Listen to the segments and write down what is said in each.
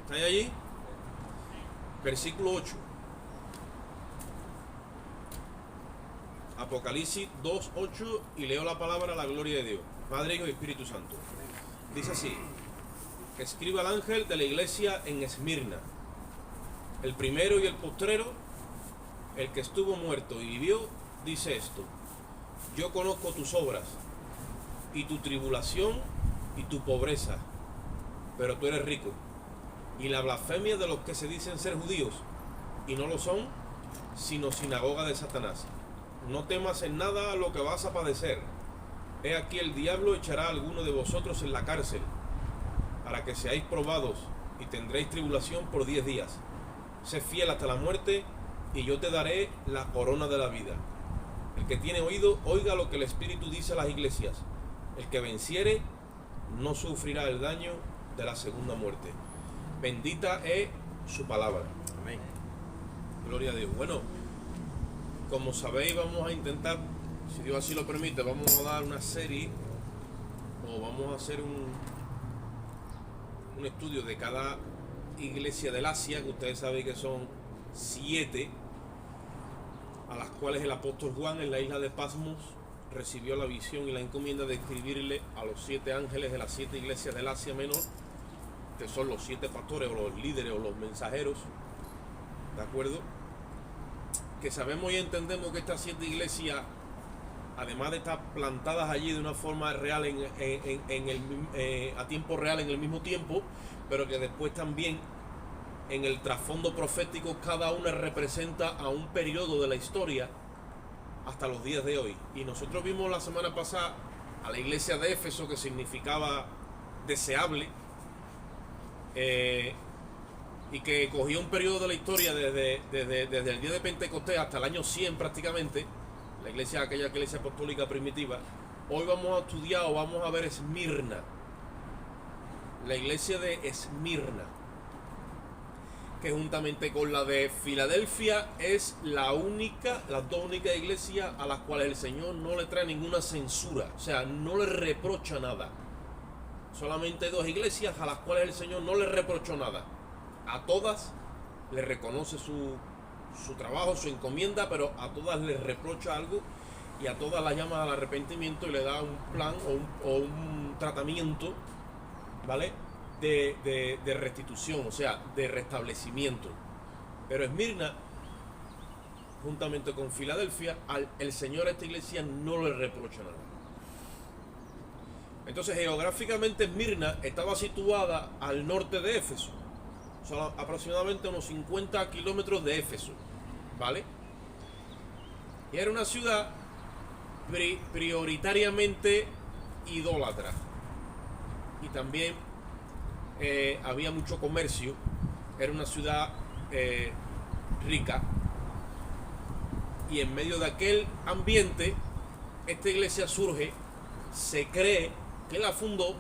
¿Estáis allí? Versículo 8. Apocalipsis 2:8, y leo la palabra a la gloria de Dios, Padre, Hijo y Espíritu Santo. Dice así: escribe al ángel de la iglesia en Esmirna, el primero y el postrero, el que estuvo muerto y vivió, dice esto: yo conozco tus obras y tu tribulación y tu pobreza, pero tú eres rico, y la blasfemia de los que se dicen ser judíos y no lo son, sino sinagoga de Satanás. No temas en nada lo que vas a padecer. He aquí, el diablo echará a alguno de vosotros en la cárcel, para que seáis probados, y tendréis tribulación por 10 días. Sé fiel hasta la muerte, y yo te daré la corona de la vida. El que tiene oído, oiga lo que el Espíritu dice a las iglesias. El que venciere no sufrirá el daño de la segunda muerte. Bendita es su palabra. Amén. Gloria a Dios. Bueno, como sabéis, vamos a intentar, si Dios así lo permite, vamos a dar una serie, o vamos a hacer un estudio de cada iglesia del Asia, que ustedes saben que son 7, a las cuales el apóstol Juan en la isla de Patmos recibió la visión y la encomienda de escribirle a los 7 ángeles de las 7 iglesias del Asia Menor, que son los 7 pastores o los líderes o los mensajeros, ¿de acuerdo? Que sabemos y entendemos que estas 7 iglesias, además de estar plantadas allí de una forma real a tiempo real en el mismo tiempo, pero que después también en el trasfondo profético cada una representa a un periodo de la historia hasta los días de hoy. Y nosotros vimos la semana pasada a la iglesia de Éfeso, que significaba deseable, y que cogía un periodo de la historia desde el día de Pentecostés hasta el año 100 prácticamente, la iglesia, aquella iglesia apostólica primitiva. Hoy vamos a estudiar o vamos a ver Esmirna, la iglesia de Esmirna, que juntamente con la de Filadelfia es las dos únicas iglesias a las cuales el Señor no le trae ninguna censura, o sea, no le reprocha nada. Solamente 2 iglesias a las cuales el Señor no le reprochó nada. A todas le reconoce su trabajo, su encomienda, pero a todas les reprocha algo, y a todas las llama al arrepentimiento y le da un plan o un tratamiento, ¿vale?, de restitución, o sea, de restablecimiento. Pero Esmirna, juntamente con Filadelfia, el Señor a esta iglesia no le reprocha nada. Entonces, geográficamente Esmirna estaba situada al norte de Éfeso, son aproximadamente unos 50 kilómetros de Éfeso, ¿vale? Y era una ciudad prioritariamente idólatra, y también había mucho comercio. Era una ciudad rica, y en medio de aquel ambiente esta iglesia surge. Se cree que la fundó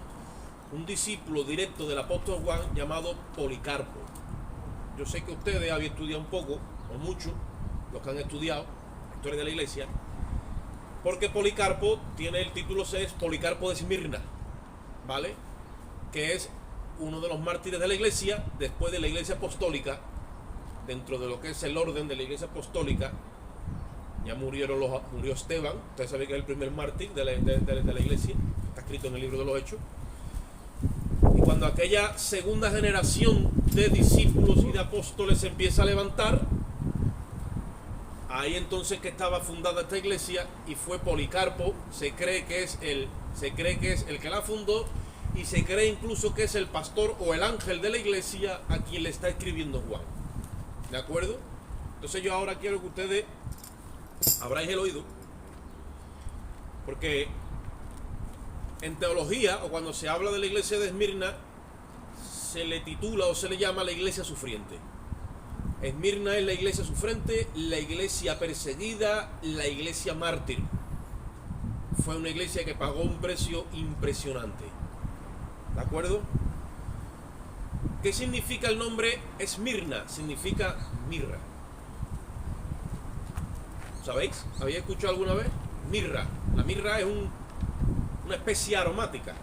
un discípulo directo del apóstol Juan llamado Policarpo. Yo sé que ustedes habían estudiado un poco o mucho, los que han estudiado la historia de la iglesia, porque Policarpo tiene el título, es Policarpo de Esmirna, ¿vale?, que es uno de los mártires de la iglesia después de la iglesia apostólica. Dentro de lo que es el orden de la iglesia apostólica, ya murió Esteban. Ustedes saben que es el primer mártir de la iglesia, está escrito en el libro de los Hechos. Y cuando aquella segunda generación de discípulos y de apóstoles se empieza a levantar, ahí entonces que estaba fundada esta iglesia, y fue Policarpo. Se cree que es el que la fundó, y se cree incluso que es el pastor o el ángel de la iglesia a quien le está escribiendo Juan. ¿De acuerdo? Entonces yo ahora quiero que ustedes abráis el oído, porque en teología, o cuando se habla de la iglesia de Esmirna, se le titula o se le llama la iglesia sufriente. Esmirna es la iglesia sufriente, la iglesia perseguida, la iglesia mártir. Fue una iglesia que pagó un precio impresionante. ¿De acuerdo? ¿Qué significa el nombre Esmirna? Significa mirra. ¿Sabéis? ¿Habéis escuchado alguna vez? Mirra. La mirra es una especie aromática.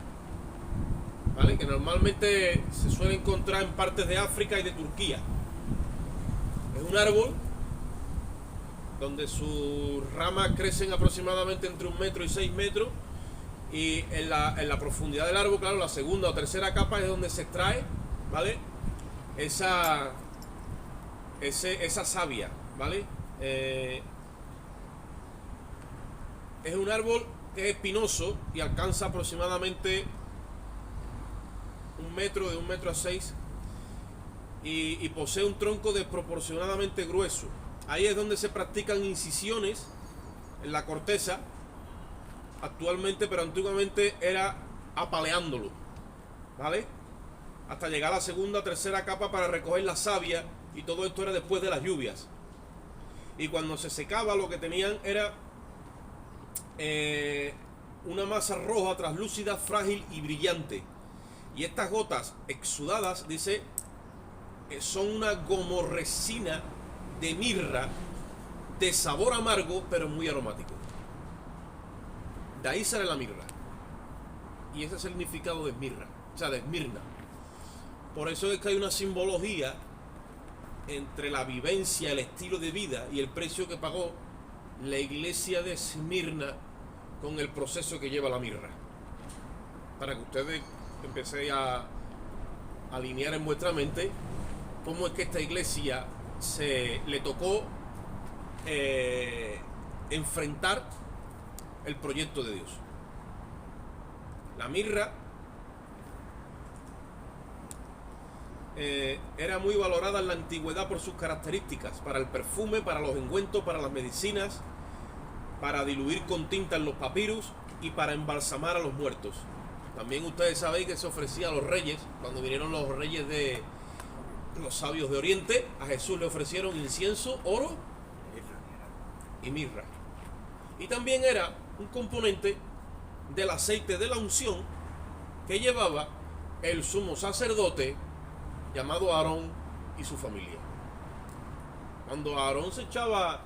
¿vale? Que normalmente se suele encontrar en partes de África y de Turquía. Es un árbol donde sus ramas crecen aproximadamente entre 1 metro y 6 metros, y en la profundidad del árbol, claro, la segunda o tercera capa es donde se extrae, ¿vale? Esa savia, ¿vale? Es un árbol que es espinoso y alcanza aproximadamente 1 metro, de 1 metro a 6, y posee un tronco desproporcionadamente grueso. Ahí es donde se practican incisiones en la corteza actualmente, pero antiguamente era apaleándolo, ¿vale? Hasta llegar a la segunda o tercera capa para recoger la savia, y todo esto era después de las lluvias. Y cuando se secaba, lo que tenían era una masa roja, translúcida, frágil y brillante. Y estas gotas exudadas, dice, son una gomorresina de mirra, de sabor amargo, pero muy aromático. De ahí sale la mirra. Y ese es el significado de mirra, o sea, de Esmirna. Por eso es que hay una simbología entre la vivencia, el estilo de vida y el precio que pagó la iglesia de Esmirna con el proceso que lleva la mirra. Para que ustedes empecéis a alinear en vuestra mente cómo es que esta iglesia le tocó enfrentar el proyecto de Dios. La mirra era muy valorada en la antigüedad por sus características, para el perfume, para los ungüentos, para las medicinas, para diluir con tinta en los papiros y para embalsamar a los muertos. También ustedes sabéis que se ofrecía a los reyes, cuando vinieron los reyes de los sabios de Oriente, a Jesús le ofrecieron incienso, oro y mirra. Y también era un componente del aceite de la unción que llevaba el sumo sacerdote llamado Aarón y su familia. Cuando Aarón se echaba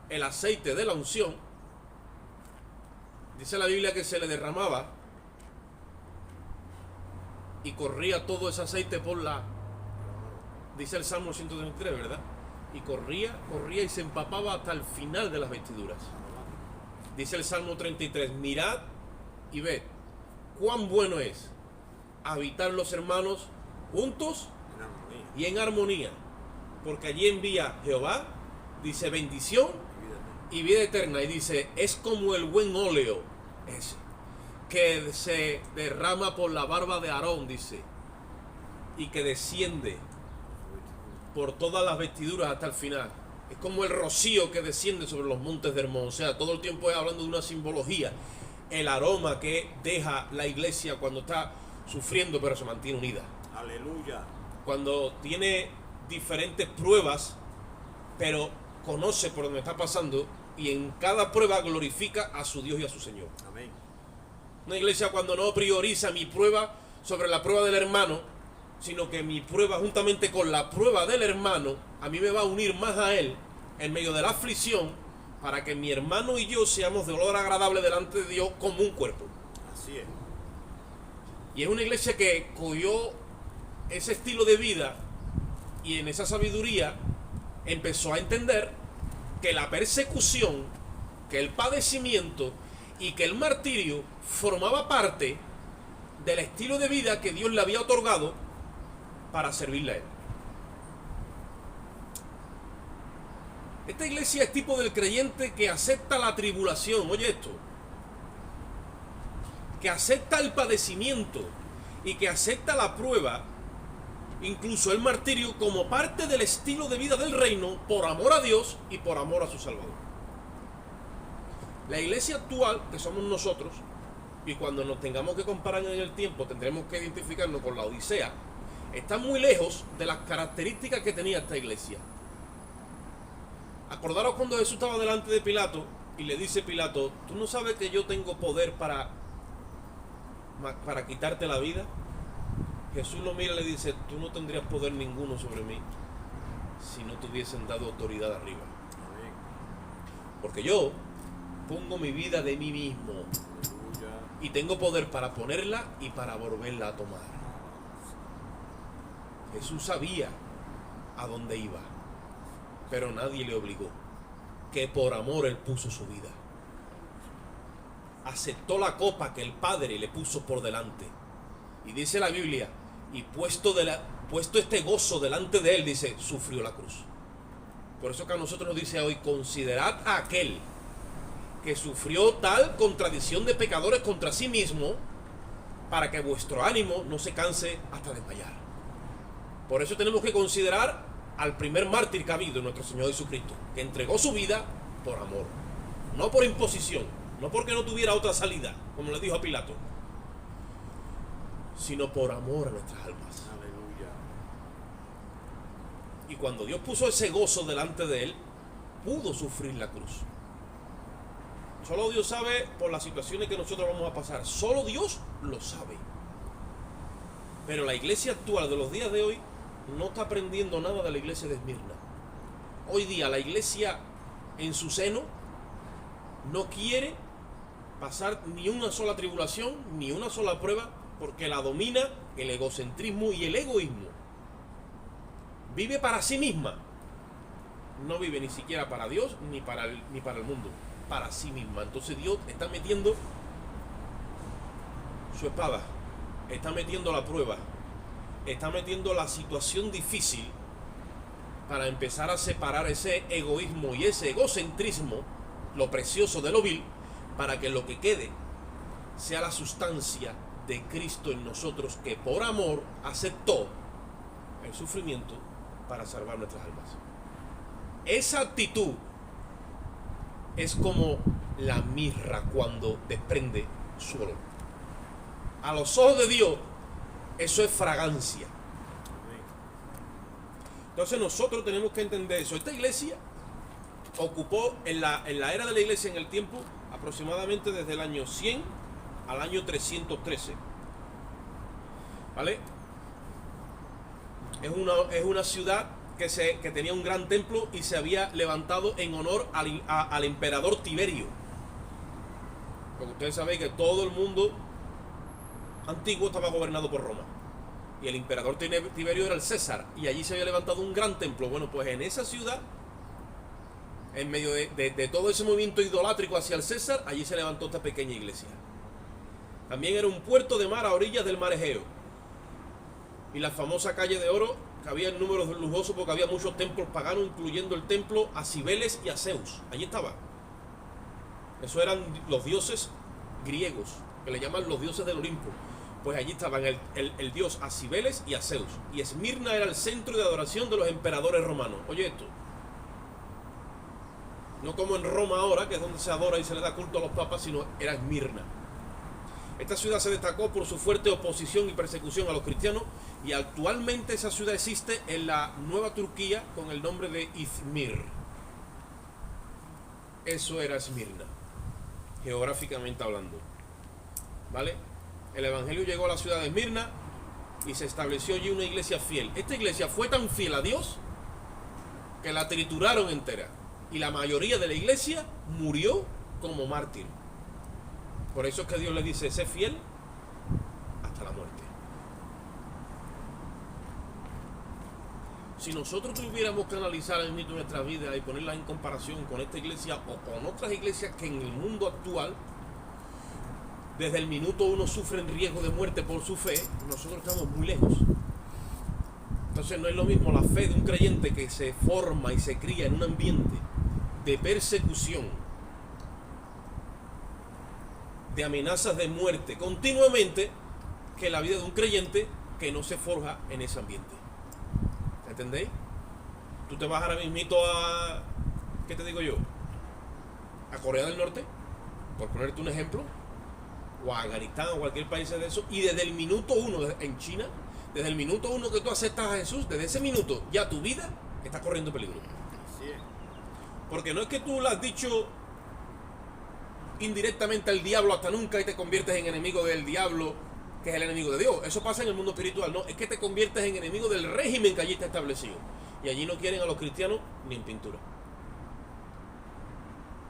el aceite de la unción, dice la Biblia que se le derramaba y corría todo ese aceite por dice el Salmo 133, ¿verdad? Y corría y se empapaba hasta el final de las vestiduras. Dice el Salmo 33, mirad y ved cuán bueno es habitar los hermanos juntos y en armonía, porque allí envía Jehová, dice, bendición y vida eterna. Y dice, es como el buen óleo ese que se derrama por la barba de Aarón, dice, y que desciende por todas las vestiduras hasta el final. Es como el rocío que desciende sobre los montes de Hermón. O sea, todo el tiempo es hablando de una simbología. El aroma que deja la iglesia cuando está sufriendo pero se mantiene unida. Aleluya. Cuando tiene diferentes pruebas, pero conoce por dónde está pasando, y en cada prueba glorifica a su Dios y a su Señor. Amén. Una iglesia cuando no prioriza mi prueba sobre la prueba del hermano, sino que mi prueba juntamente con la prueba del hermano, a mí me va a unir más a él en medio de la aflicción, para que mi hermano y yo seamos de olor agradable delante de Dios como un cuerpo. Así es. Y es una iglesia que cogió ese estilo de vida y en esa sabiduría empezó a entender que la persecución, que el padecimiento y que el martirio formaba parte del estilo de vida que Dios le había otorgado para servirle a él. Esta iglesia es tipo del creyente que acepta la tribulación, oye esto, que acepta el padecimiento y que acepta la prueba, incluso el martirio, como parte del estilo de vida del reino, por amor a Dios y por amor a su Salvador. La iglesia actual, que somos nosotros, y cuando nos tengamos que comparar en el tiempo, tendremos que identificarnos con la Odisea, está muy lejos de las características que tenía esta iglesia. Acordaros cuando Jesús estaba delante de Pilato y le dice Pilato, ¿tú no sabes que yo tengo poder para quitarte la vida? Jesús lo mira y le dice, tú no tendrías poder ninguno sobre mí si no te hubiesen dado autoridad arriba. Porque yo pongo mi vida de mí mismo. y tengo poder para ponerla y para volverla a tomar. Jesús sabía a dónde iba, pero nadie le obligó, que por amor él puso su vida. Aceptó la copa que el Padre le puso por delante. Y dice la Biblia, y puesto este gozo delante de él, dice, sufrió la cruz. Por eso que a nosotros nos dice hoy, considerad a aquel que sufrió tal contradicción de pecadores contra sí mismo, para que vuestro ánimo no se canse hasta desmayar. Por eso tenemos que considerar al primer mártir que ha habido, nuestro Señor Jesucristo, que entregó su vida por amor, no por imposición, no porque no tuviera otra salida, como le dijo a Pilato, sino por amor a nuestras almas. Aleluya. Y cuando Dios puso ese gozo delante de él, pudo sufrir la cruz. Solo Dios sabe por las situaciones que nosotros vamos a pasar. Solo Dios lo sabe. Pero la iglesia actual de los días de hoy no está aprendiendo nada de la iglesia de Esmirna. Hoy día la iglesia en su seno no quiere pasar ni una sola tribulación, ni una sola prueba, porque la domina el egocentrismo y el egoísmo. Vive para sí misma. No vive ni siquiera para Dios ni para el mundo. Para sí misma. Entonces Dios está metiendo su espada, está metiendo la prueba, está metiendo la situación difícil para empezar a separar ese egoísmo y ese egocentrismo, lo precioso de lo vil, para que lo que quede sea la sustancia de Cristo en nosotros, que por amor aceptó el sufrimiento para salvar nuestras almas. Esa actitud es como la mirra cuando desprende su olor. A los ojos de Dios, eso es fragancia. Entonces nosotros tenemos que entender eso. Esta iglesia ocupó en la era de la iglesia, en el tiempo, aproximadamente desde el año 100 al año 313. ¿Vale? Es una ciudad que tenía un gran templo y se había levantado en honor al emperador Tiberio. Porque ustedes saben que todo el mundo antiguo estaba gobernado por Roma. Y el emperador Tiberio era el César. Y allí se había levantado un gran templo. Bueno, pues en esa ciudad, en medio de todo ese movimiento idolátrico hacia el César, allí se levantó esta pequeña iglesia. También era un puerto de mar a orillas del mar Egeo. Y la famosa calle de oro, que había en números lujosos porque había muchos templos paganos, incluyendo el templo a Cibeles y a Zeus. Allí estaba. Esos eran los dioses griegos, que le llaman los dioses del Olimpo. Pues allí estaban el dios a Cibeles y a Zeus. Y Esmirna era el centro de adoración de los emperadores romanos. Oye esto. No como en Roma ahora, que es donde se adora y se le da culto a los papas, sino era Esmirna. Esta ciudad se destacó por su fuerte oposición y persecución a los cristianos, y actualmente esa ciudad existe en la Nueva Turquía con el nombre de Izmir. Eso era Esmirna, geográficamente hablando. ¿Vale? El evangelio llegó a la ciudad de Esmirna y se estableció allí una iglesia fiel. Esta iglesia fue tan fiel a Dios que la trituraron entera, y la mayoría de la iglesia murió como mártir. Por eso es que Dios le dice, sé fiel hasta la muerte. Si nosotros tuviéramos que analizar en nuestra vida y ponerla en comparación con esta iglesia o con otras iglesias que en el mundo actual, desde el minuto 1 sufren riesgo de muerte por su fe, nosotros estamos muy lejos. Entonces no es lo mismo la fe de un creyente que se forma y se cría en un ambiente de persecución, de amenazas de muerte continuamente, que la vida de un creyente que no se forja en ese ambiente. ¿Entendéis? Tú te vas ahora mismito a, ¿qué te digo yo? A Corea del Norte, por ponerte un ejemplo, o a Afganistán o cualquier país de eso, y desde el minuto 1 en China, desde el minuto 1 que tú aceptas a Jesús, desde ese minuto ya tu vida está corriendo peligro. Porque no es que tú le has dicho indirectamente al diablo hasta nunca y te conviertes en enemigo del diablo, que es el enemigo de Dios. Eso pasa en el mundo espiritual. No, es que te conviertes en enemigo del régimen que allí está establecido. Y allí no quieren a los cristianos ni en pintura.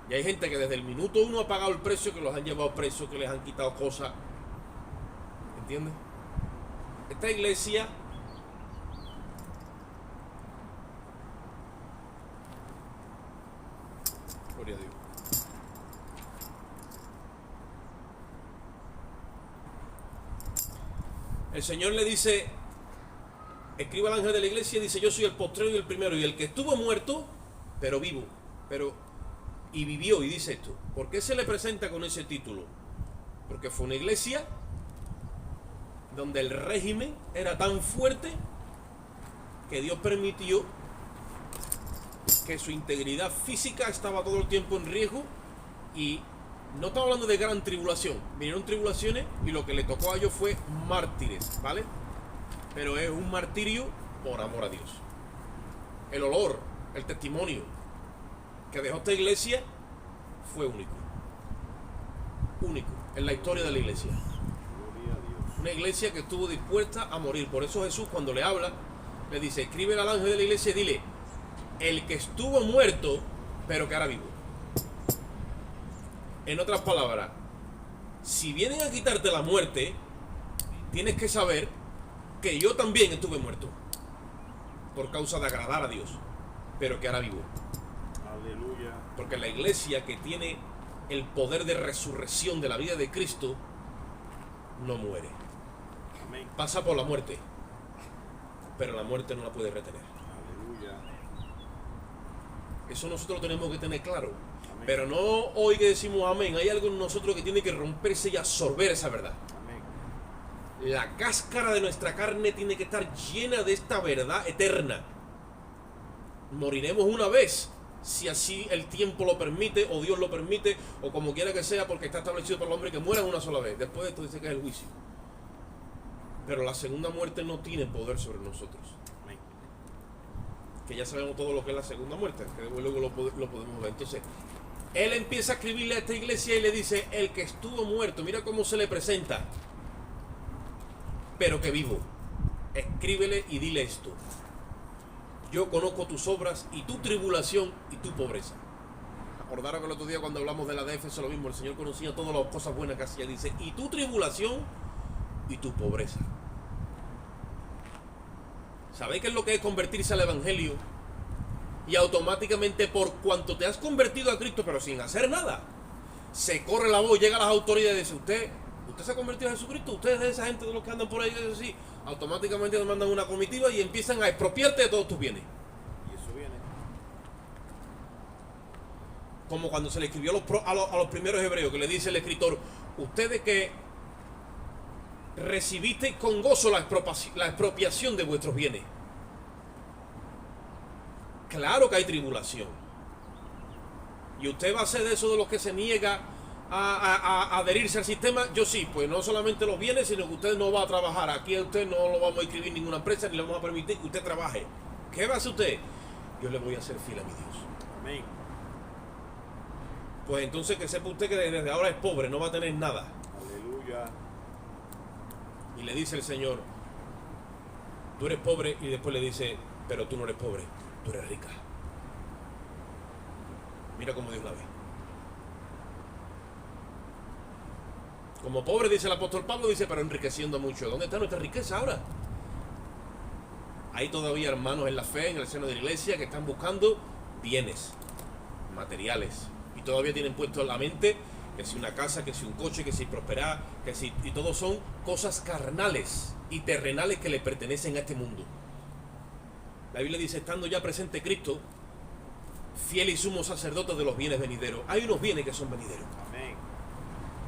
Y hay gente que desde el minuto 1 ha pagado el precio, que los han llevado presos, que les han quitado cosas. ¿Entiendes? Esta iglesia gloria a Dios. El Señor le dice, escriba al ángel de la iglesia, dice, yo soy el postrero y el primero, y el que estuvo muerto, pero vivo, y vivió, y dice esto. ¿Por qué se le presenta con ese título? Porque fue una iglesia donde el régimen era tan fuerte que Dios permitió que su integridad física estaba todo el tiempo en riesgo. Y no estamos hablando de gran tribulación, vinieron tribulaciones y lo que le tocó a ellos fue mártires, ¿vale? Pero es un martirio por amor a Dios. El olor, el testimonio que dejó esta iglesia fue único en la historia de la iglesia. Una iglesia que estuvo dispuesta a morir. Por eso Jesús, cuando le habla, le dice, escribe al ángel de la iglesia y dile, el que estuvo muerto pero que ahora vivo. En otras palabras, si vienen a quitarte la muerte, tienes que saber que yo también estuve muerto por causa de agradar a Dios, pero que ahora vivo. Aleluya. Porque la iglesia que tiene el poder de resurrección de la vida de Cristo no muere. Amén. Pasa por la muerte, pero la muerte no la puede retener. Aleluya. Eso nosotros lo tenemos que tener claro. Amén. Pero no hoy que decimos amén, hay algo en nosotros que tiene que romperse y absorber esa verdad. Amén. La cáscara de nuestra carne tiene que estar llena de esta verdad eterna. Moriremos una vez, si así el tiempo lo permite, o Dios lo permite, o como quiera que sea, porque está establecido por el hombre que muera una sola vez. Después de esto dice que es el juicio. Pero la segunda muerte no tiene poder sobre nosotros. Amén. Que ya sabemos todo lo que es la segunda muerte, que luego lo podemos ver. Entonces, él empieza a escribirle a esta iglesia y le dice, el que estuvo muerto, mira cómo se le presenta, pero que vivo. Escríbele y dile esto. Yo conozco tus obras y tu tribulación y tu pobreza. Acordaron que el otro día cuando hablamos de la de Éfeso lo mismo, el Señor conocía todas las cosas buenas que hacía. Dice, y tu tribulación y tu pobreza. ¿Sabéis qué es lo que es convertirse al Evangelio? Y automáticamente, por cuanto te has convertido a Cristo, pero sin hacer nada, se corre la voz, llega a las autoridades y dice, usted se ha convertido a Jesucristo, usted es de esa gente de los que andan por ahí, así, automáticamente te mandan una comitiva y empiezan a expropiarte de todos tus bienes. Y eso viene. Como cuando se le escribió a los primeros hebreos, que le dice el escritor, ustedes que recibisteis con gozo la expropiación de vuestros bienes. Claro que hay tribulación. Y usted va a ser de esos de los que se niega a adherirse al sistema. Yo sí, pues no solamente los bienes, sino que usted no va a trabajar. Aquí a usted no lo vamos a inscribir en ninguna empresa, ni le vamos a permitir que usted trabaje. ¿Qué va a hacer usted? Yo le voy a ser fiel a mi Dios. Amén. Pues entonces que sepa usted que desde ahora es pobre, no va a tener nada. Aleluya. Y le dice el Señor, tú eres pobre, y después le dice, pero tú no eres pobre, tú eres rica. Mira cómo Dios la ve. Como pobre, dice el apóstol Pablo, dice, pero enriqueciendo mucho. ¿Dónde está nuestra riqueza ahora? Hay todavía hermanos en la fe, en el seno de la iglesia, que están buscando bienes materiales. Y todavía tienen puesto en la mente que si una casa, que si un coche, que si prosperar, que si... Y todo son cosas carnales y terrenales que le pertenecen a este mundo. La Biblia dice, estando ya presente Cristo, fiel y sumo sacerdote de los bienes venideros. Hay unos bienes que son venideros. Amén.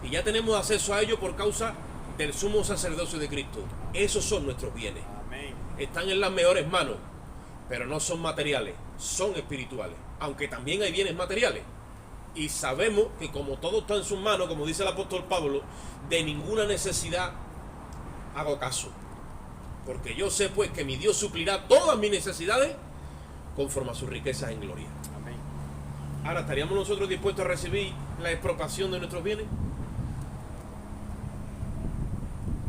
Y ya tenemos acceso a ellos por causa del sumo sacerdocio de Cristo. Esos son nuestros bienes. Amén. Están en las mejores manos, pero no son materiales, son espirituales. Aunque también hay bienes materiales. Y sabemos que como todo está en sus manos, como dice el apóstol Pablo, de ninguna necesidad hago caso. Porque yo sé pues que mi Dios suplirá todas mis necesidades conforme a sus riquezas en gloria. Amén. Ahora, ¿estaríamos nosotros dispuestos a recibir la expropiación de nuestros bienes?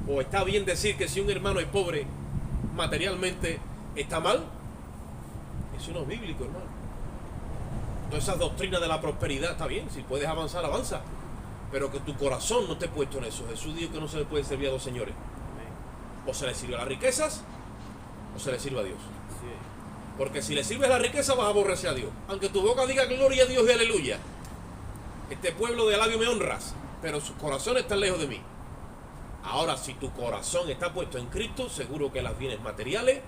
¿O está bien decir que si un hermano es pobre materialmente está mal? Eso no es bíblico, hermano. todas esas doctrinas de la prosperidad, está bien, si puedes avanzar, avanza. Pero que tu corazón no esté puesto en eso. Jesús dijo que no se le puede servir a dos señores. O se le sirve a las riquezas, o se le sirve a Dios. Sí. Porque si le sirves a la riqueza vas a aborrecer a Dios. Aunque tu boca diga gloria a Dios y aleluya. Este pueblo de labio me honras, pero sus corazones están lejos de mí. Ahora, si tu corazón está puesto en Cristo, seguro que las bienes materiales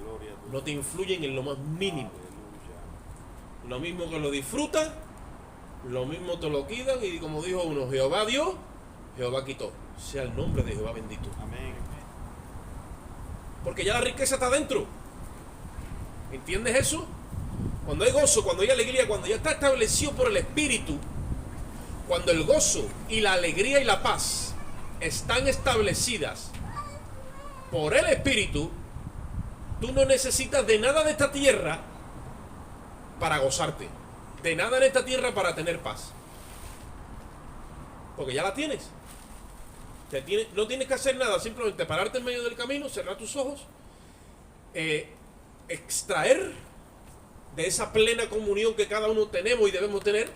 Gloria a tu no te influyen en lo más mínimo. Aleluya. Lo mismo que lo disfrutas, lo mismo te lo quitan, y como dijo uno, Jehová dio, Jehová quitó. Sea el nombre de Jehová bendito. Amén. Porque ya la riqueza está dentro. ¿Entiendes eso? Cuando hay gozo, cuando hay alegría, cuando ya está establecido por el Espíritu, cuando el gozo y la alegría y la paz están establecidas por el Espíritu, tú no necesitas de nada de esta tierra para gozarte, de nada en esta tierra para tener paz, porque ya la tienes. No tienes que hacer nada, simplemente pararte en medio del camino, cerrar tus ojos, extraer de esa plena comunión que cada uno tenemos y debemos tener.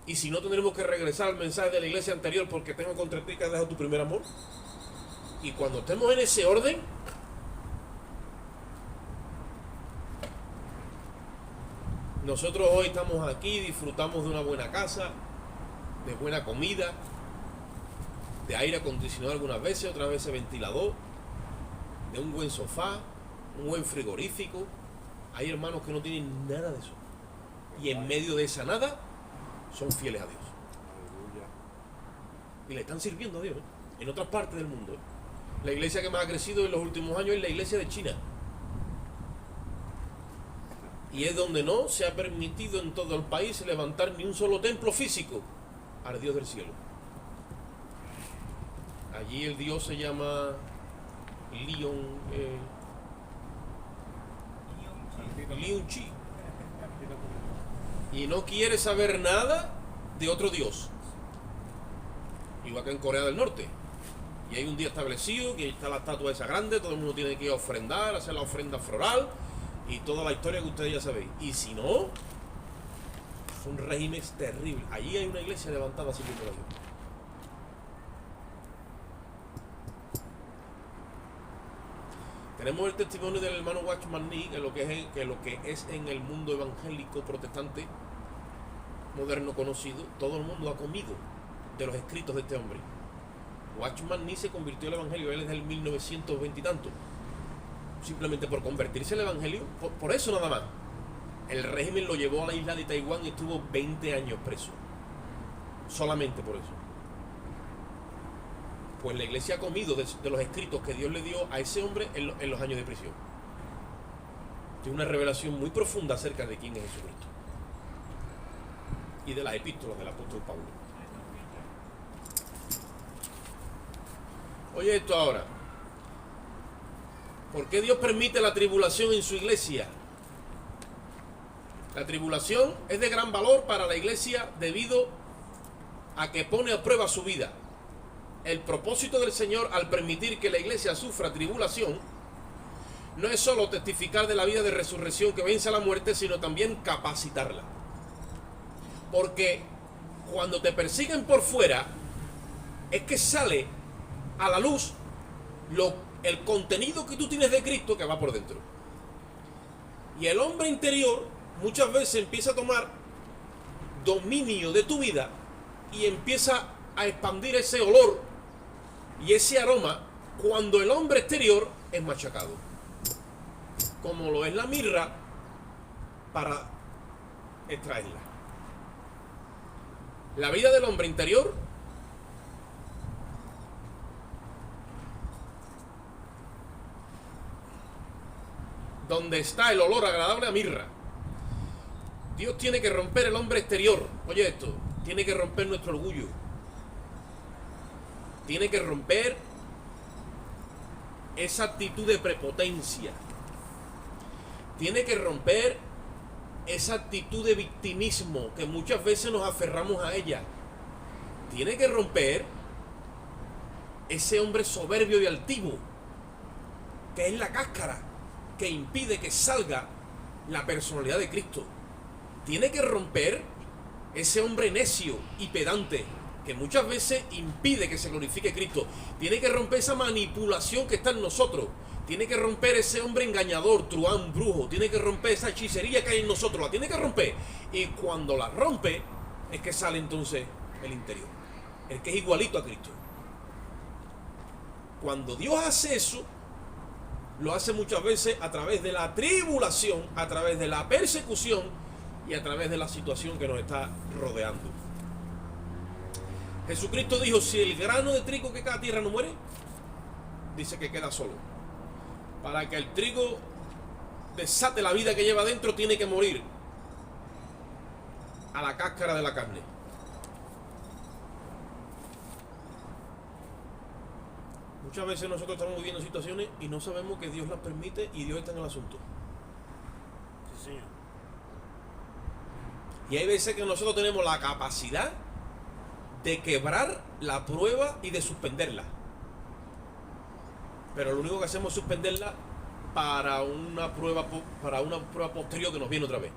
Y si no, tendremos que regresar al mensaje de la iglesia anterior, porque tengo contra ti que has dejado tu primer amor. Y cuando estemos en ese orden, nosotros hoy estamos aquí, disfrutamos de una buena casa, de buena comida, de aire acondicionado algunas veces, otras veces ventilador, de un buen sofá, un buen frigorífico. Hay hermanos que no tienen nada de eso, y en medio de esa nada son fieles a Dios. Aleluya. Y le están sirviendo a Dios, en otras partes del mundo. La iglesia que más ha crecido en los últimos años es la iglesia de China. Y es donde no se ha permitido en todo el país levantar ni un solo templo físico al Dios del cielo. Allí el Dios se llama Liun Chi. Y no quiere saber nada de otro Dios. Igual que en Corea del Norte. Y hay un día establecido, que está la estatua esa grande, todo el mundo tiene que ir a ofrendar, hacer la ofrenda floral y toda la historia que ustedes ya sabéis. Y si no, son regímenes terribles. Allí hay una iglesia levantada sirviendo a Dios. Tenemos el testimonio del hermano Watchman Nee, que lo que es en el mundo evangélico protestante moderno conocido. Todo el mundo ha comido de los escritos de este hombre. Watchman Nee se convirtió al evangelio, él es del 1920 y tanto. Simplemente por convertirse al evangelio, por eso nada más. El régimen lo llevó a la isla de Taiwán y estuvo 20 años preso. Solamente por eso. Pues la iglesia ha comido de los escritos que Dios le dio a ese hombre en los años de prisión. Tiene una revelación muy profunda acerca de quién es Jesucristo y de las epístolas del apóstol Pablo. Oye esto ahora. ¿Por qué Dios permite la tribulación en su iglesia? La tribulación es de gran valor para la iglesia debido a que pone a prueba su vida. El propósito del Señor al permitir que la iglesia sufra tribulación no es solo testificar de la vida de resurrección que vence a la muerte, sino también capacitarla. Porque cuando te persiguen por fuera, es que sale a la luz el contenido que tú tienes de Cristo que va por dentro. Y el hombre interior muchas veces empieza a tomar dominio de tu vida y empieza a expandir ese olor y ese aroma cuando el hombre exterior es machacado, como lo es la mirra para extraerla. La vida del hombre interior donde está el olor agradable a mirra. Dios tiene que romper el hombre exterior. Oye esto, tiene que romper nuestro orgullo. Tiene que romper esa actitud de prepotencia. Tiene que romper esa actitud de victimismo que muchas veces nos aferramos a ella. Tiene que romper ese hombre soberbio y altivo, que es la cáscara que impide que salga la personalidad de Cristo. tiene que romper ese hombre necio y pedante que muchas veces impide que se glorifique Cristo. Tiene que romper esa manipulación que está en nosotros. Tiene que romper ese hombre engañador, truán, brujo. Tiene que romper esa hechicería que hay en nosotros. La tiene que romper. Y cuando la rompe, es que sale entonces el interior. El que es igualito a Cristo. Cuando Dios hace eso, lo hace muchas veces a través de la tribulación, a través de la persecución y a través de la situación que nos está rodeando. Jesucristo dijo, si el grano de trigo que cae a tierra no muere, dice que queda solo. Para que el trigo desate la vida que lleva dentro, tiene que morir a la cáscara de la carne. Muchas veces nosotros estamos viviendo situaciones y no sabemos que Dios las permite y Dios está en el asunto. Sí, señor. Y hay veces que nosotros tenemos la capacidad de quebrar la prueba y de suspenderla. Pero lo único que hacemos es suspenderla para una prueba posterior que nos viene otra vez.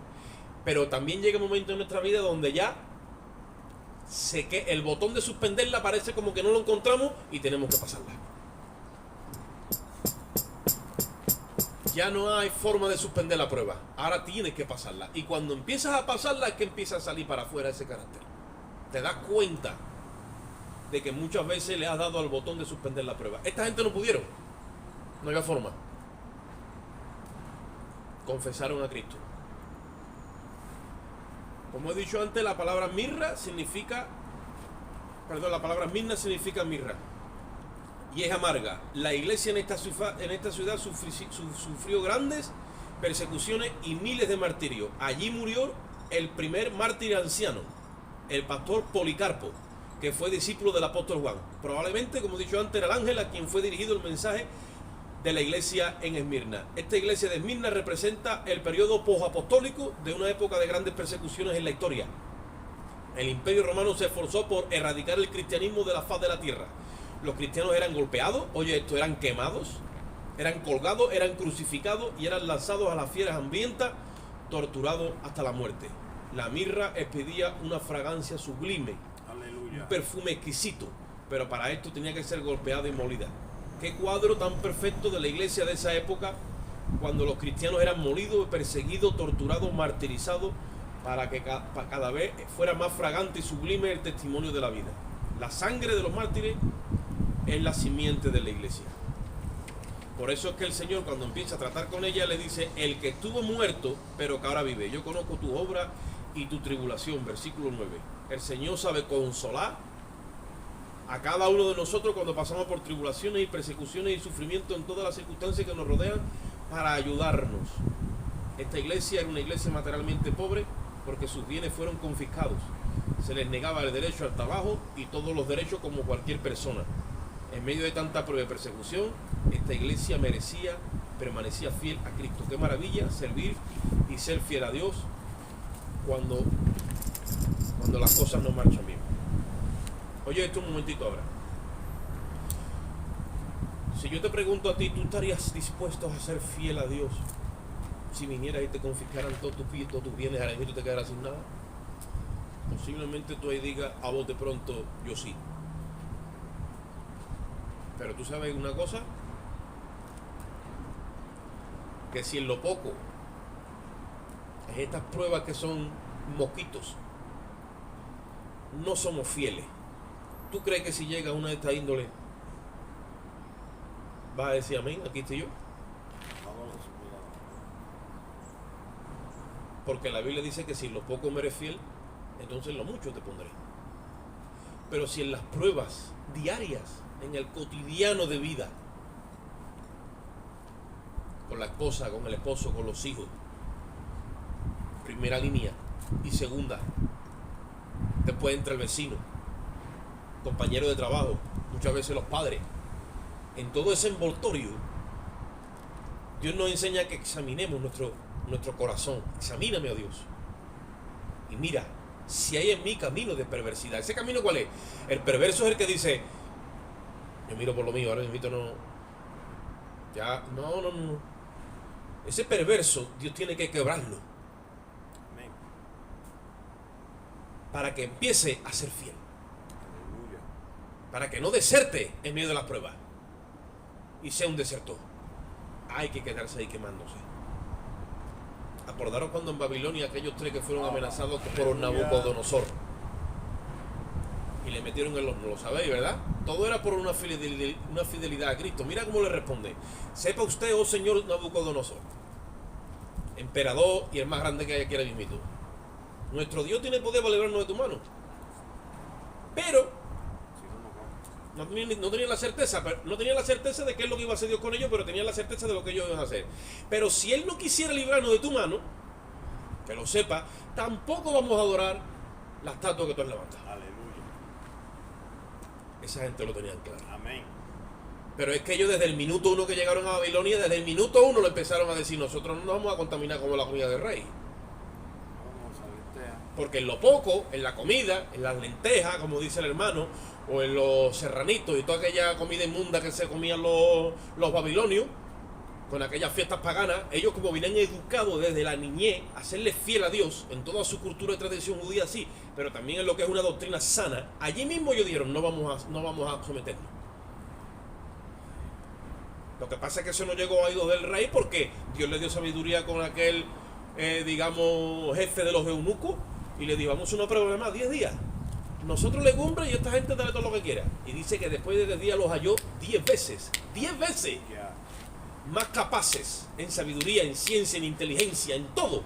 Pero también llega un momento en nuestra vida donde ya el botón de suspenderla parece como que no lo encontramos y tenemos que pasarla. Ya no hay forma de suspender la prueba. Ahora tienes que pasarla. Y cuando empiezas a pasarla es que empieza a salir para afuera ese carácter. Te das cuenta de que muchas veces le has dado al botón de suspender la prueba. Esta gente no pudieron. No había forma. Confesaron a Cristo. Como he dicho antes, la palabra mirra significa... la palabra mirna significa mirra. Y es amarga. La iglesia en esta ciudad sufrió grandes persecuciones y miles de martirios. Allí murió el primer mártir anciano, el pastor Policarpo, que fue discípulo del apóstol Juan. Probablemente, como he dicho antes, era el ángel a quien fue dirigido el mensaje de la iglesia en Esmirna. Esta iglesia de Esmirna representa el periodo posapostólico de una época de grandes persecuciones en la historia. El imperio romano se esforzó por erradicar el cristianismo de la faz de la tierra. Los cristianos eran golpeados, eran quemados, eran colgados, eran crucificados y eran lanzados a las fieras hambrientas, torturados hasta la muerte. La mirra expedía una fragancia sublime, Aleluya. un perfume exquisito, pero para esto tenía que ser golpeada y molida. Qué cuadro tan perfecto de la iglesia de esa época, cuando los cristianos eran molidos, perseguidos, torturados, martirizados, para que cada vez fuera más fragante y sublime el testimonio de la vida. La sangre de los mártires es la simiente de la iglesia. Por eso es que el Señor, cuando empieza a tratar con ella, le dice: el que estuvo muerto, pero que ahora vive. Yo conozco tu obra y tu tribulación. Versículo 9. El Señor sabe consolar a cada uno de nosotros cuando pasamos por tribulaciones y persecuciones y sufrimiento en todas las circunstancias que nos rodean, para ayudarnos. Esta iglesia era una iglesia materialmente pobre porque sus bienes fueron confiscados. Se les negaba el derecho al trabajo y todos los derechos como cualquier persona. En medio de tanta prueba y persecución, esta iglesia permanecía fiel a Cristo. Qué maravilla servir y ser fiel a Dios cuando las cosas no marchan bien. Oye, esto un momentito ahora. Si yo te pregunto a ti, ¿tú estarías dispuesto a ser fiel a Dios si vinieras y te confiscaran todos tus bienes ahora mismo y tú te quedaras sin nada? Posiblemente tú ahí digas a voz de pronto: yo sí. Pero tú sabes una cosa, que si en lo poco, en estas pruebas que son mosquitos, no somos fieles, ¿tú crees que si llega una de estas índoles vas a decir amén? Aquí estoy yo. Porque la Biblia dice que si en lo poco me eres fiel, entonces en lo mucho te pondré. Pero si en las pruebas diarias, en el cotidiano de vida, con la esposa, con el esposo, con los hijos, primera línea, y segunda, después entra el vecino, compañero de trabajo, muchas veces los padres, en todo ese envoltorio, Dios nos enseña que examinemos nuestro corazón. Examíname, oh Dios, y mira si hay en mí camino de perversidad. ¿Ese camino cuál es? El perverso es el que dice: yo miro por lo mío, ahora me invito, no. Ese perverso, Dios tiene que quebrarlo. Amén. para que empiece a ser fiel, Aleluya. para que no deserte en medio de las pruebas y sea un desertor. Hay que quedarse ahí quemándose. Acordaros cuando en Babilonia aquellos 3 que fueron amenazados por Nabucodonosor y le metieron el horno, lo sabéis, ¿verdad? Todo era por una fidelidad a Cristo. Mira cómo le responde: sepa usted, oh señor Nabucodonosor, emperador y el más grande que hay aquí ahora mismo, nuestro Dios tiene poder para librarnos de tu mano. Pero Si no, no vamos. no tenían la certeza, no tenían la certeza de qué es lo que iba a hacer Dios con ellos, pero tenían la certeza de lo que ellos iban a hacer. Pero si Él no quisiera librarnos de tu mano, que lo sepa, tampoco vamos a adorar la estatua que tú has levantado. Aleluya. Esa gente lo tenían claro. Amén. Pero es que ellos desde el minuto 1 que llegaron a Babilonia, desde el minuto 1 lo empezaron a decir: nosotros no nos vamos a contaminar como la comida del rey. Vamos a lenteja. Porque en lo poco, en la comida, en las lentejas, como dice el hermano, o en los serranitos y toda aquella comida inmunda que se comían los babilonios, con aquellas fiestas paganas, ellos como venían educados desde la niñez a serles fiel a Dios en toda su cultura y tradición judía, sí, pero también en lo que es una doctrina sana, allí mismo ellos dijeron: no vamos a someternos. Lo que pasa es que eso no llegó a oídos del rey porque Dios le dio sabiduría con aquel, digamos, jefe de los eunucos, y le dijo: vamos a una prueba más, 10 días. Nosotros legumbre y esta gente dale todo lo que quiera. Y dice que después de 10 días los halló 10 veces. 10 veces Ya. más capaces en sabiduría, en ciencia, en inteligencia, en todo.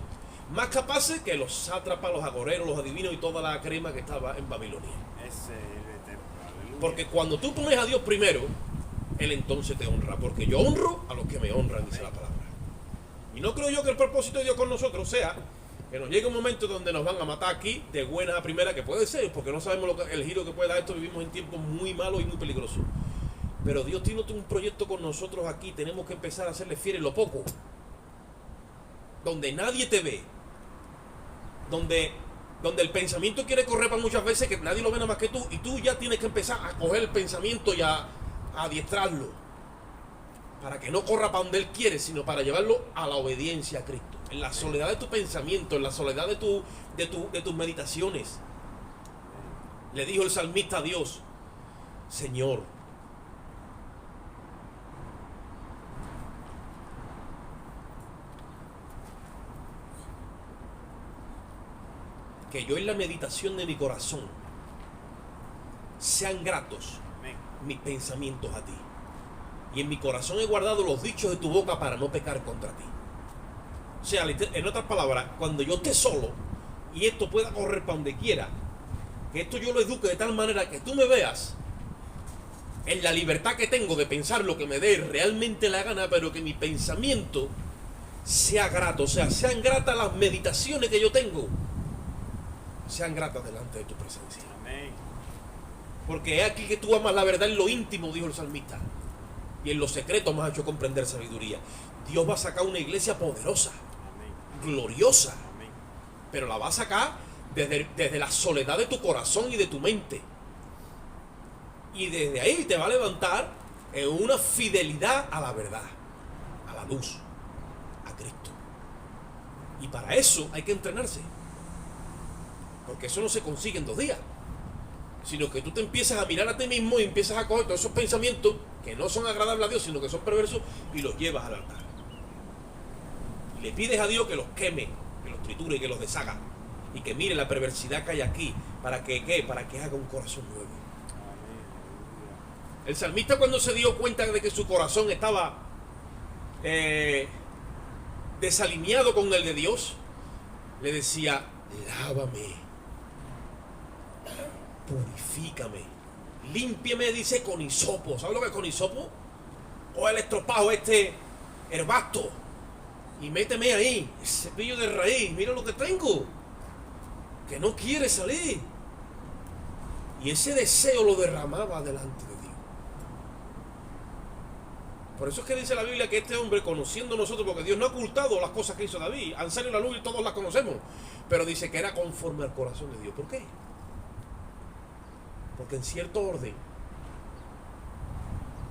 Más capaces que los sátrapas, los agoreros, los adivinos y toda la crema que estaba en Babilonia. Ese es el eterno. Aleluya. Porque cuando tú pones a Dios primero, Él entonces te honra. Porque yo honro a los que me honran, dice la palabra. Y no creo yo que el propósito de Dios con nosotros sea que nos llegue un momento donde nos van a matar aquí de buenas a primeras, que puede ser, porque no sabemos el giro que puede dar esto. Vivimos en tiempos muy malos y muy peligrosos. Pero Dios tiene un proyecto con nosotros aquí. Tenemos que empezar a serle fieles lo poco. Donde nadie te ve. Donde el pensamiento quiere correr para muchas veces que nadie lo ve nada más que tú. Y tú ya tienes que empezar a coger el pensamiento y a adiestrarlo. Para que no corra para donde Él quiere, sino para llevarlo a la obediencia a Cristo. En la soledad de tu pensamiento, en la soledad de tus meditaciones. Le dijo el salmista a Dios: Señor, que yo en la meditación de mi corazón sean gratos Amén. mis pensamientos a ti. Y en mi corazón he guardado los dichos de tu boca para no pecar contra ti. O sea, en otras palabras, cuando yo esté solo y esto pueda correr para donde quiera, que esto yo lo eduque de tal manera que tú me veas en la libertad que tengo de pensar lo que me dé realmente la gana, pero que mi pensamiento sea grato. O sea, sean gratas las meditaciones que yo tengo, sean gratas delante de tu presencia. Amén. Porque es aquí que tú amas la verdad en lo íntimo, dijo el salmista, y en lo secreto me has hecho comprender sabiduría. Dios va a sacar una iglesia poderosa, Amén. gloriosa, Amén. pero la va a sacar desde la soledad de tu corazón y de tu mente. Y desde ahí te va a levantar en una fidelidad a la verdad, a la luz, a Cristo. Y para eso hay que entrenarse. Porque eso no se consigue en 2 días. Sino que tú te empiezas a mirar a ti mismo y empiezas a coger todos esos pensamientos que no son agradables a Dios, sino que son perversos, y los llevas al altar. Y le pides a Dios que los queme, que los triture y que los deshaga. Y que mire la perversidad que hay aquí. ¿Para que qué? Para que haga un corazón nuevo. Amén. El salmista, cuando se dio cuenta de que su corazón estaba desalineado con el de Dios, le decía: lávame, purifícame, límpiame, dice, con hisopo. ¿Sabes lo que es con hisopo? O el estropajo herbasto, y méteme ahí el cepillo de raíz. Mira lo que tengo, que no quiere salir. Y ese deseo lo derramaba delante de Dios. Por eso es que dice la Biblia que este hombre, conociendo nosotros, porque Dios no ha ocultado las cosas que hizo David, han salido a la luz y todos las conocemos, pero dice que era conforme al corazón de Dios. ¿Por qué? Porque en cierto orden,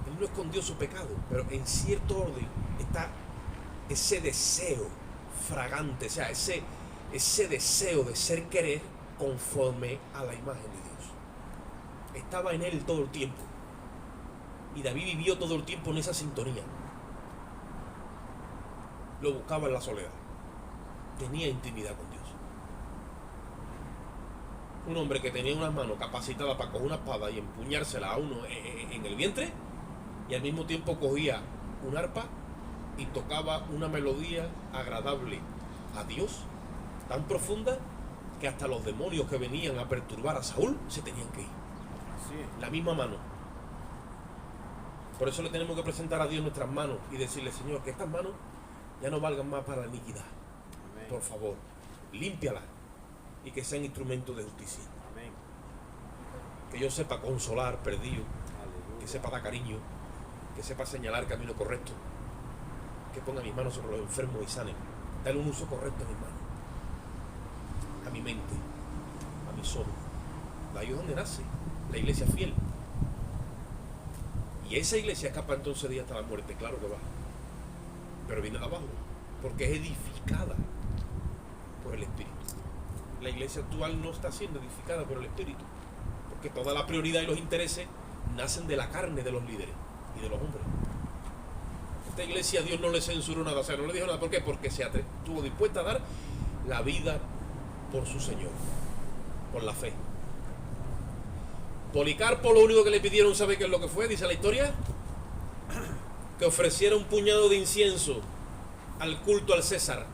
él no escondió su pecado, pero en cierto orden está ese deseo fragante, o sea, ese deseo de ser querer conforme a la imagen de Dios. Estaba en él todo el tiempo. Y David vivió todo el tiempo en esa sintonía. Lo buscaba en la soledad. Tenía intimidad con Dios. Un hombre que tenía unas manos capacitadas para coger una espada y empuñársela a uno en el vientre, y al mismo tiempo cogía un arpa y tocaba una melodía agradable a Dios, tan profunda que hasta los demonios que venían a perturbar a Saúl se tenían que ir. Así es. La misma mano. Por eso le tenemos que presentar a Dios nuestras manos y decirle: Señor, que estas manos ya no valgan más para la iniquidad. Amén. Por favor, límpialas y que sean instrumentos de justicia. Amén. Que yo sepa consolar perdido, Aleluya. que sepa dar cariño, que sepa señalar camino correcto, que ponga mis manos sobre los enfermos y sane. Dale un uso correcto a mis manos, a mi mente, a mi sol. De ahí es donde nace la iglesia fiel. Y esa iglesia es capaz entonces de ir hasta la muerte, claro que va. Pero viene de abajo, porque es edificada por el Espíritu. La iglesia actual no está siendo edificada por el Espíritu, porque toda la prioridad y los intereses nacen de la carne de los líderes y de los hombres. Esta iglesia Dios no le censuró nada, o sea, no le dijo nada. ¿Por qué? Porque se estuvo dispuesta a dar la vida por su Señor, por la fe. Policarpo lo único que le pidieron, ¿sabe qué es lo que fue? Dice la historia, que ofreciera un puñado de incienso al culto al César.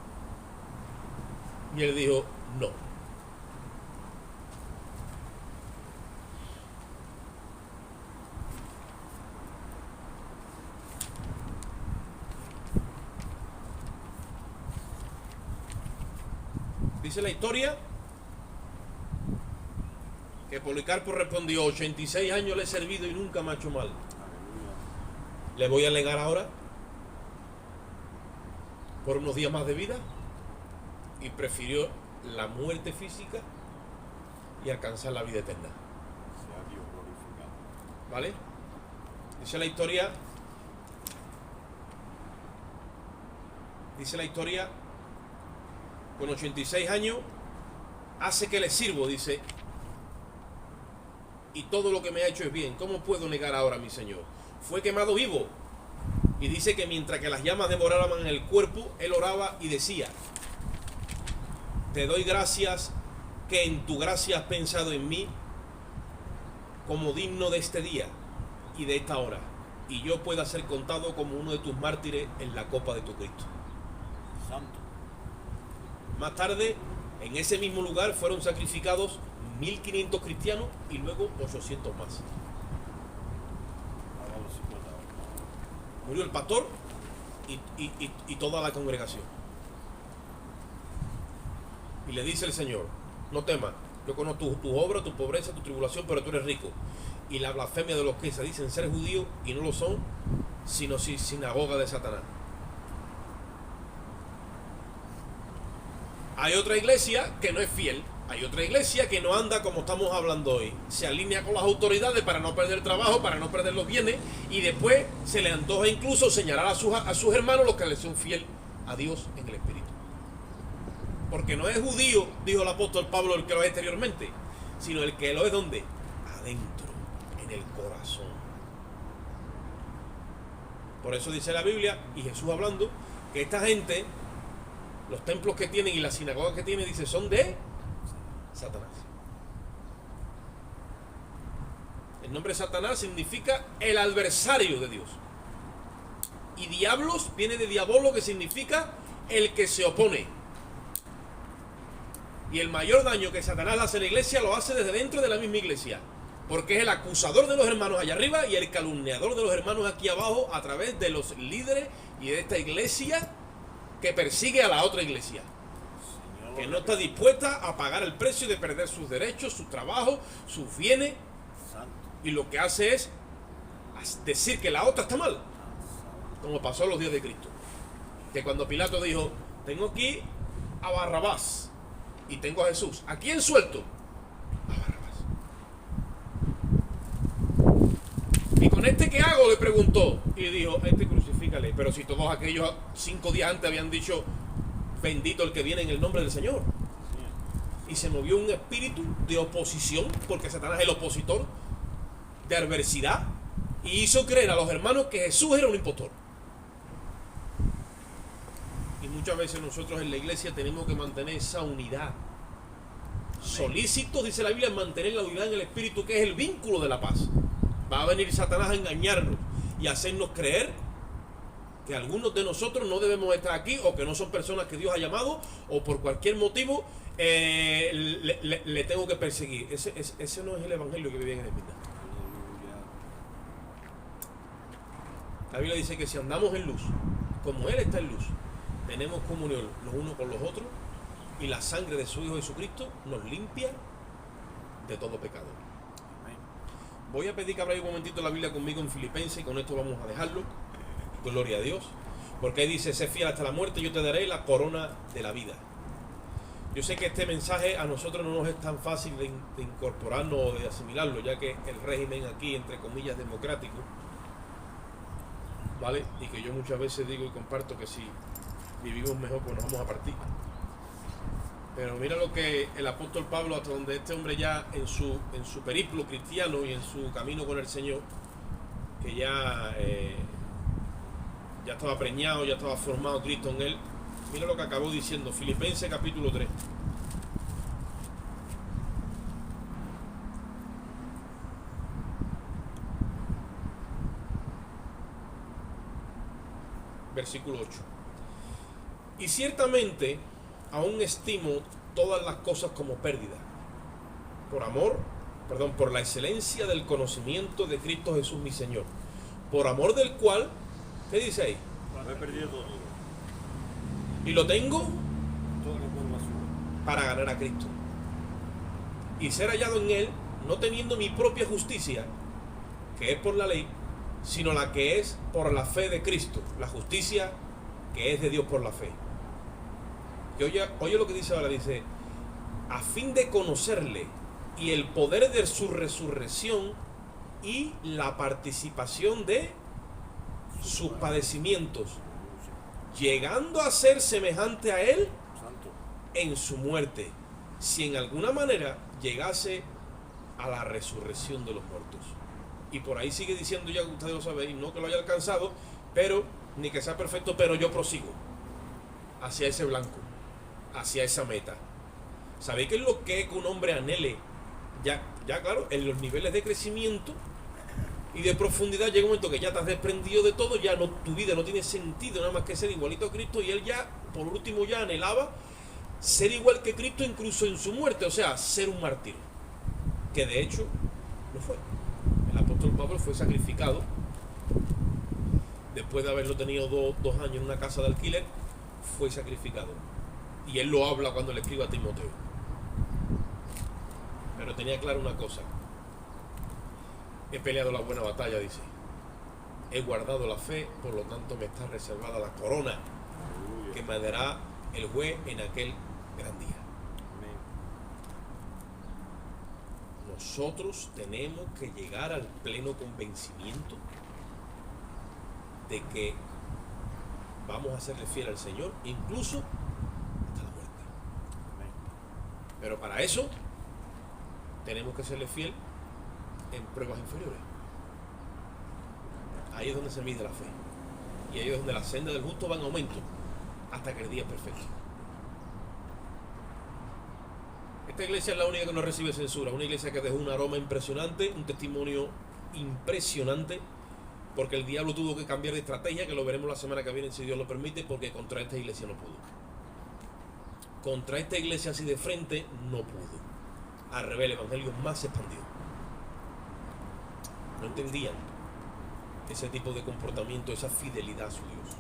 Y él dijo: no. Dice la historia que Policarpo respondió: 86 años le he servido y nunca me ha hecho mal. Aleluya. ¿Le voy a alegar ahora por unos días más de vida? Y prefirió la muerte física y alcanzar la vida eterna. Sea Dios glorificado. ¿Vale? Dice la historia, con 86 años, hace que le sirvo, dice, y todo lo que me ha hecho es bien. ¿Cómo puedo negar ahora a mi Señor? Fue quemado vivo. Y dice que mientras que las llamas devoraban en el cuerpo, él oraba y decía: te doy gracias que en tu gracia has pensado en mí como digno de este día y de esta hora, y yo pueda ser contado como uno de tus mártires en la copa de tu Cristo. Santo. Más tarde, en ese mismo lugar fueron sacrificados 1500 cristianos y luego 800 más. Ahora los 50 horas. Murió el pastor y toda la congregación. Y le dice el Señor: no temas, yo conozco tu obra, tu pobreza, tu tribulación, pero tú eres rico. Y la blasfemia de los que se dicen ser judíos y no lo son, sino sinagoga de Satanás. Hay otra iglesia que no es fiel. Hay otra iglesia que no anda como estamos hablando hoy. Se alinea con las autoridades para no perder trabajo, para no perder los bienes, y después se le antoja incluso señalar a sus hermanos los que le son fiel a Dios en el Espíritu. Porque no es judío, dijo el apóstol Pablo, el que lo es exteriormente, sino el que lo es ¿dónde? Adentro, en el corazón. Por eso dice la Biblia, y Jesús hablando, que esta gente, los templos que tienen y las sinagogas que tienen, dice, son de Satanás. El nombre Satanás significa el adversario de Dios. Y diablos viene de diabolo, que significa el que se opone. Y el mayor daño que Satanás hace a la iglesia lo hace desde dentro de la misma iglesia, porque es el acusador de los hermanos allá arriba y el calumniador de los hermanos aquí abajo a través de los líderes y de esta iglesia que persigue a la otra iglesia, Señor, que no está dispuesta a pagar el precio de perder sus derechos, su trabajo, sus bienes, Santo. y lo que hace es decir que la otra está mal, como pasó en los días de Cristo, que cuando Pilato dijo: tengo aquí a Barrabás y tengo a Jesús, ¿a quién suelto? A Barrabás. ¿Y con este qué hago?, le preguntó, y dijo: este crucifícale. Pero si todos aquellos 5 días antes habían dicho: bendito el que viene en el nombre del Señor. y se movió un espíritu de oposición, porque Satanás es el opositor, de adversidad, y hizo creer a los hermanos que Jesús era un impostor. Y muchas veces nosotros en la iglesia tenemos que mantener esa unidad. Solícitos, dice la Biblia, en mantener la unidad en el espíritu, que es el vínculo de la paz. Va a venir Satanás a engañarnos y a hacernos creer que algunos de nosotros no debemos estar aquí, o que no son personas que Dios ha llamado, o por cualquier motivo le tengo que perseguir. Ese no es el evangelio que vive en Esmirna. La Biblia dice que si andamos en luz, como Él está en luz, tenemos comunión los unos con los otros, y la sangre de su Hijo Jesucristo nos limpia de todo pecado. Voy a pedir que abráis un momentito la Biblia conmigo en Filipenses, y con esto vamos a dejarlo. Gloria a Dios. Porque ahí dice: sé fiel hasta la muerte, yo te daré la corona de la vida. Yo sé que este mensaje a nosotros no nos es tan fácil de incorporarnos o de asimilarlo, ya que el régimen aquí, entre comillas, democrático, ¿vale? Y que yo muchas veces digo y comparto que si vivimos mejor, pues nos vamos a partir. Pero mira lo que el apóstol Pablo, hasta donde este hombre ya en su periplo cristiano y en su camino con el Señor, que ya estaba preñado, ya estaba formado Cristo en él, mira lo que acabó diciendo, Filipenses capítulo 3. Versículo 8. Y ciertamente aún estimo todas las cosas como pérdida, por la excelencia del conocimiento de Cristo Jesús mi Señor, por amor del cual, ¿qué dice ahí? Lo he perdido todo. Y lo tengo Todo lo pongo azul. para ganar a Cristo y ser hallado en Él, no teniendo mi propia justicia, que es por la ley, sino la que es por la fe de Cristo, la justicia que es de Dios por la fe. Y oye lo que dice ahora, dice: a fin de conocerle y el poder de su resurrección y la participación de sus padecimientos, llegando a ser semejante a él Santo. en su muerte, si en alguna manera llegase a la resurrección de los muertos. Y por ahí sigue diciendo, ya que ustedes lo saben, no que lo haya alcanzado, pero ni que sea perfecto, pero yo prosigo hacia ese blanco, hacia esa meta. ¿Sabéis qué es lo que un hombre anhele? Ya claro, en los niveles de crecimiento y de profundidad llega un momento que ya te has desprendido de todo, ya no, tu vida no tiene sentido nada más que ser igualito a Cristo, y él ya, por último, ya anhelaba ser igual que Cristo incluso en su muerte, o sea, ser un mártir, que de hecho lo fue. El apóstol Pablo fue sacrificado después de haberlo tenido dos años en una casa de alquiler, fue sacrificado, y él lo habla cuando le escribe a Timoteo. Pero tenía claro una cosa: he peleado la buena batalla, dice, he guardado la fe, por lo tanto me está reservada la corona que me dará el juez en aquel gran día. Amén. Nosotros tenemos que llegar al pleno convencimiento de que vamos a serle fiel al Señor, incluso hasta la muerte. Amén. Pero para eso tenemos que serle fiel en pruebas inferiores. Ahí es donde se mide la fe, y ahí es donde la senda del justo va en aumento hasta que el día es perfecto. Esta iglesia es la única que no recibe censura, una iglesia que dejó un aroma impresionante, un testimonio impresionante, porque el diablo tuvo que cambiar de estrategia, que lo veremos la semana que viene si Dios lo permite, porque contra esta iglesia no pudo. Contra esta iglesia así de frente no pudo. Al revés, el evangelio más expandido. No entendían ese tipo de comportamiento, esa fidelidad a su Dios,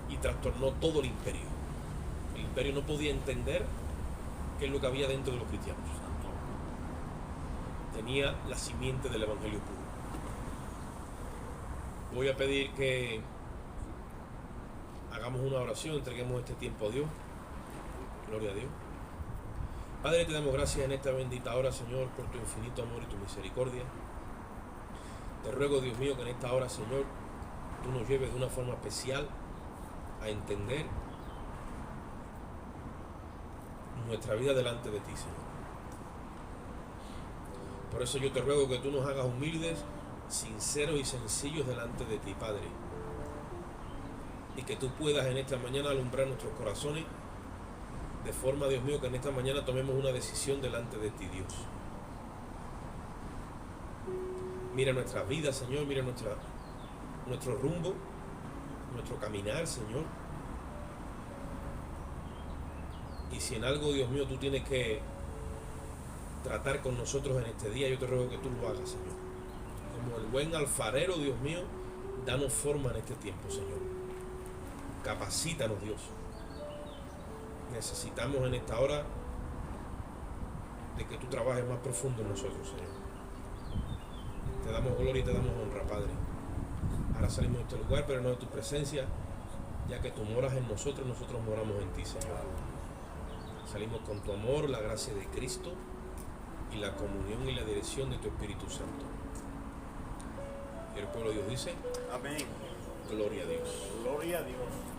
y trastornó todo el imperio. El imperio no podía entender qué es lo que había dentro de los cristianos. Santo. Tenía la simiente del evangelio puro. Voy a pedir que hagamos una oración, entreguemos este tiempo a Dios. Gloria a Dios. Padre, te damos gracias en esta bendita hora, Señor, por tu infinito amor y tu misericordia. Te ruego, Dios mío, que en esta hora, Señor, tú nos lleves de una forma especial a entender nuestra vida delante de ti, Señor. Por eso yo te ruego que tú nos hagas humildes, sinceros y sencillos delante de ti, Padre. Y que tú puedas en esta mañana alumbrar nuestros corazones de forma, Dios mío, que en esta mañana tomemos una decisión delante de ti, Dios. Mira nuestras vidas, Señor, mira nuestro rumbo, nuestro caminar, Señor. Y si en algo, Dios mío, tú tienes que tratar con nosotros en este día, yo te ruego que tú lo hagas, Señor. Como el buen alfarero, Dios mío, danos forma en este tiempo, Señor. Capacítanos, Dios. Necesitamos en esta hora de que tú trabajes más profundo en nosotros, Señor. Te damos gloria y te damos honra, Padre. Ahora salimos de este lugar, pero no de tu presencia, ya que tú moras en nosotros, nosotros moramos en ti, Señor. Salimos con tu amor, la gracia de Cristo y la comunión y la dirección de tu Espíritu Santo. Y el pueblo de Dios dice, Amén. gloria a Dios. Gloria a Dios.